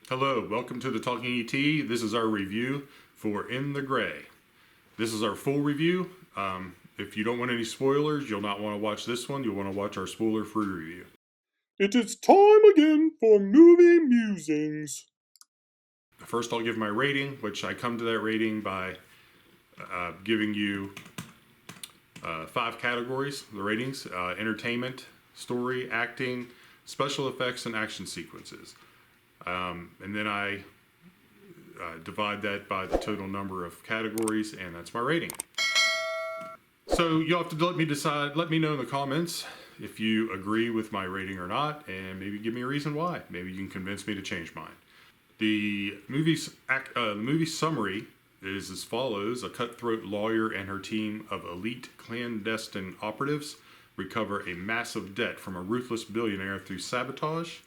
Hello, welcome to the Talking ET. This is our review for In the Gray. This is our full review. If you don't want any spoilers, you'll not want to watch this one. You'll want to watch our spoiler-free review. It is time again for movie musings. First, I'll give my rating, which I come to that rating by giving you 5 categories, the ratings: entertainment, story, acting, special effects, and action sequences. And then I divide that by the total number of categories, and that's my rating. So you'll have to let me know in the comments if you agree with my rating or not, and maybe give me a reason why. Maybe you can convince me to change mine. The movie summary is as follows. A cutthroat lawyer and her team of elite clandestine operatives recover a massive debt from a ruthless billionaire through sabotage,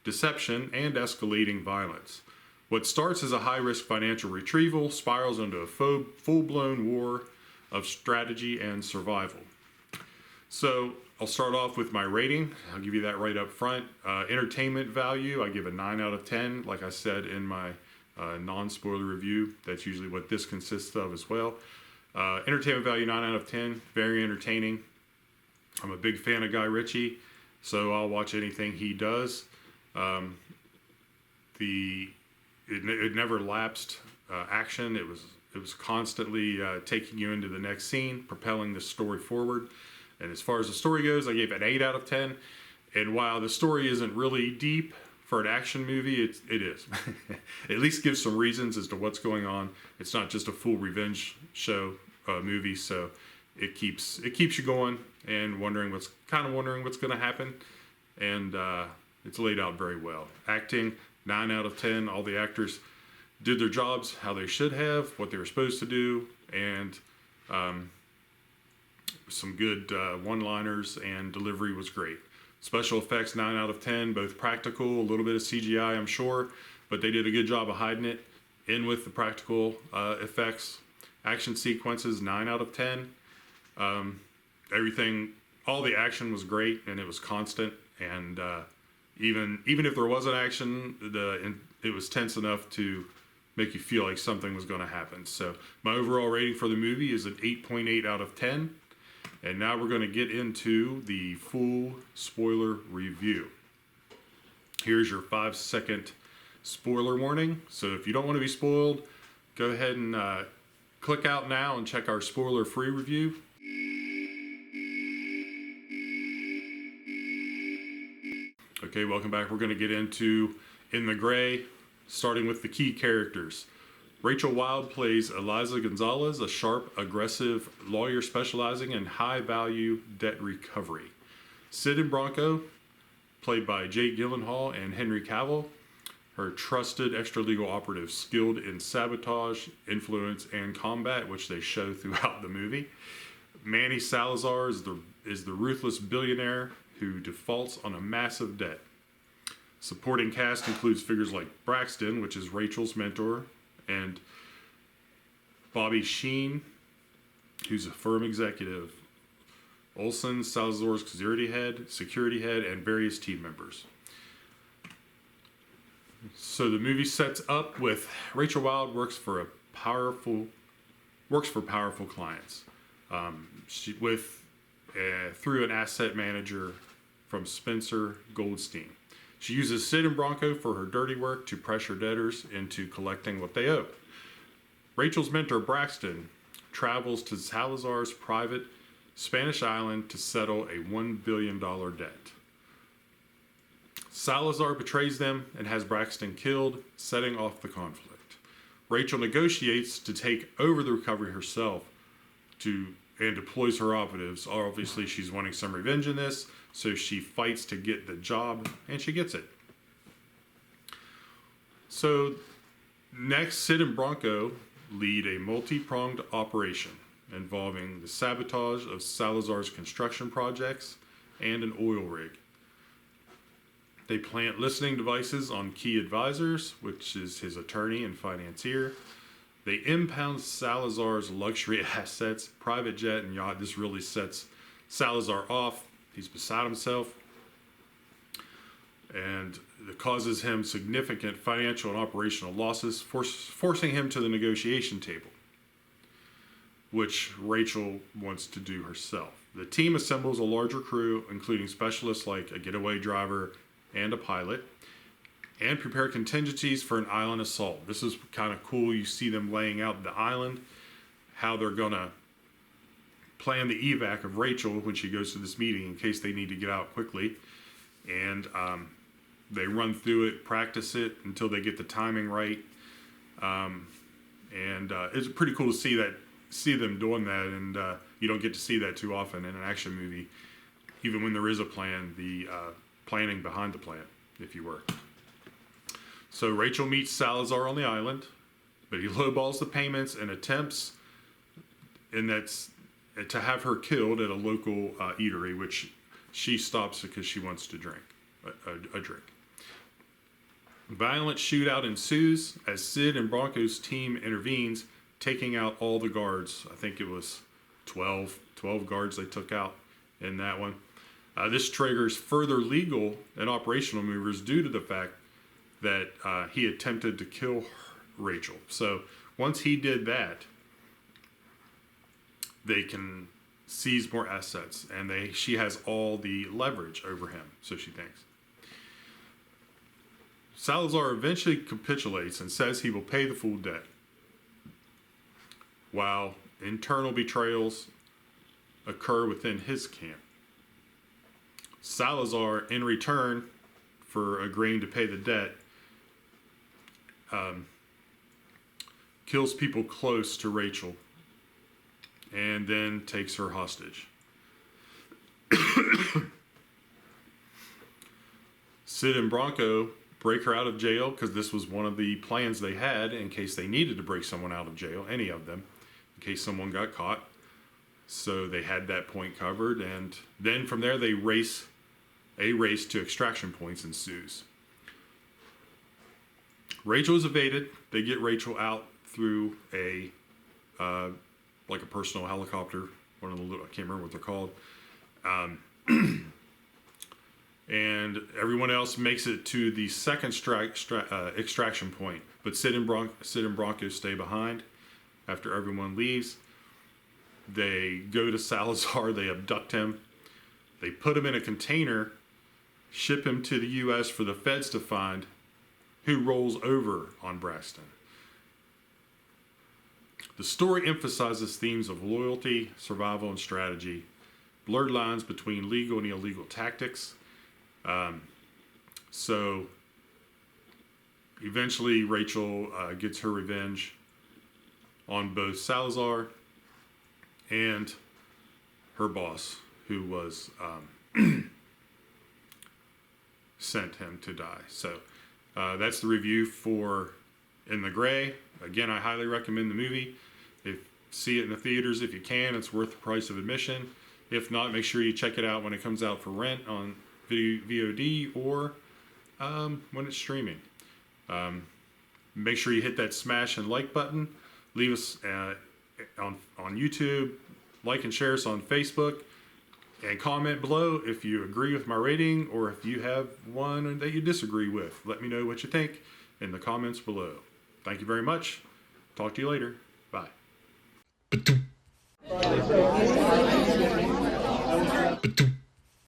deception, and escalating violence. What starts as a high-risk financial retrieval spirals into a full-blown war of strategy and survival. So I'll start off with my rating. I'll give you that right up front. Entertainment value, I give a 9 out of 10. Like I said in my non-spoiler review, that's usually what this consists of as well. Entertainment value, 9 out of 10. Very entertaining. I'm a big fan of Guy Ritchie, so I'll watch anything he does. It never lapsed action. It was constantly taking you into the next scene, propelling the story forward. And as far as the story goes, I gave it an 8 out of 10. And while the story isn't really deep for an action movie, it is. At least gives some reasons as to what's going on. It's not just a full revenge show movie, so it keeps you going and wondering what's going to happen. And it's laid out very well. Acting, 9 out of 10. All the actors did their jobs how they should have, what they were supposed to do, and some good one-liners, and delivery was great. Special effects, 9 out of 10, both practical, a little bit of CGI, I'm sure, but they did a good job of hiding it in with the practical effects. Action sequences, 9 out of 10. All the action was great, and it was constant, and even if there wasn't action, it was tense enough to make you feel like something was going to happen. So my overall rating for the movie is an 8.8 out of 10. And now we're going to get into the full spoiler review. Here's your 5-second spoiler warning. So if you don't want to be spoiled, go ahead and click out now and check our spoiler-free review. Okay, welcome back. We're going to get into In the Gray, starting with the key characters. Rachel Weisz plays Eliza Gonzalez, a sharp, aggressive lawyer specializing in high-value debt recovery. Sid and Bronco, played by Jake Gyllenhaal and Henry Cavill, her trusted extra-legal operatives skilled in sabotage, influence, and combat, which they show throughout the movie. Manny Salazar is the ruthless billionaire who defaults on a massive debt. Supporting cast includes figures like Braxton, which is Rachel's mentor, and Bobby Sheen, who's a firm executive, Olsen, Salazar's security head, and various team members. So the movie sets up with Rachel Weisz works for powerful clients, through an asset manager from Spencer Goldstein. She uses Sid and Bronco for her dirty work to pressure debtors into collecting what they owe. Rachel's mentor, Braxton, travels to Salazar's private Spanish island to settle a $1 billion debt. Salazar betrays them and has Braxton killed, setting off the conflict. Rachel negotiates to take over the recovery herself and deploys her operatives. Obviously, she's wanting some revenge in this, so she fights to get the job, and she gets it. So next, Sid and Bronco lead a multi-pronged operation involving the sabotage of Salazar's construction projects and an oil rig. They plant listening devices on key advisors, which is his attorney and financier. They impound Salazar's luxury assets, private jet and yacht. This really sets Salazar off He's beside himself, and it causes him significant financial and operational losses, forcing him to the negotiation table, which Rachel wants to do herself. The team assembles a larger crew, including specialists like a getaway driver and a pilot, and prepare contingencies for an island assault. This is kind of cool. You see them laying out the island, how they're going to plan the evac of Rachel when she goes to this meeting in case they need to get out quickly. And they run through it, practice it until they get the timing right. It's pretty cool to see them doing that, and you don't get to see that too often in an action movie. Even when there is a plan, the planning behind the plan, if you were. So Rachel meets Salazar on the island, but he lowballs the payments and attempts, and that's to have her killed at a local eatery, which she stops because she wants to drink a drink. Violent shootout ensues as Sid and Bronco's team intervenes, taking out all the guards. I think it was 12 guards they took out in that one. This triggers further legal and operational maneuvers due to the fact that he attempted to kill Rachel. So once he did that, they can seize more assets, and she has all the leverage over him, so she thinks. Salazar eventually capitulates and says he will pay the full debt, while internal betrayals occur within his camp. Salazar, in return for agreeing to pay the debt, kills people close to Rachel and then takes her hostage. Sid and Bronco break her out of jail because this was one of the plans they had in case they needed to break someone out of jail, any of them, in case someone got caught. So they had that point covered, and then from there a race to extraction points ensues. Rachel is evaded. They get Rachel out through a personal helicopter, one of the little, I can't remember what they're called. And everyone else makes it to the second extraction point, but Sid and Bronco stay behind after everyone leaves. They go to Salazar, they abduct him, they put him in a container, ship him to the U.S. for the feds to find, who rolls over on Braxton. The story emphasizes themes of loyalty, survival, and strategy, blurred lines between legal and illegal tactics. So eventually Rachel gets her revenge on both Salazar and her boss, who was sent him to die. So that's the review for In the Gray. Again, I highly recommend the movie. See it in the theaters if you can. It's worth the price of admission. If not, make sure you check it out when it comes out for rent on VOD or when it's streaming. Make sure you hit that smash and like button. Leave us on YouTube. Like and share us on Facebook. And comment below if you agree with my rating or if you have one that you disagree with. Let me know what you think in the comments below. Thank you very much. Talk to you later. Bye.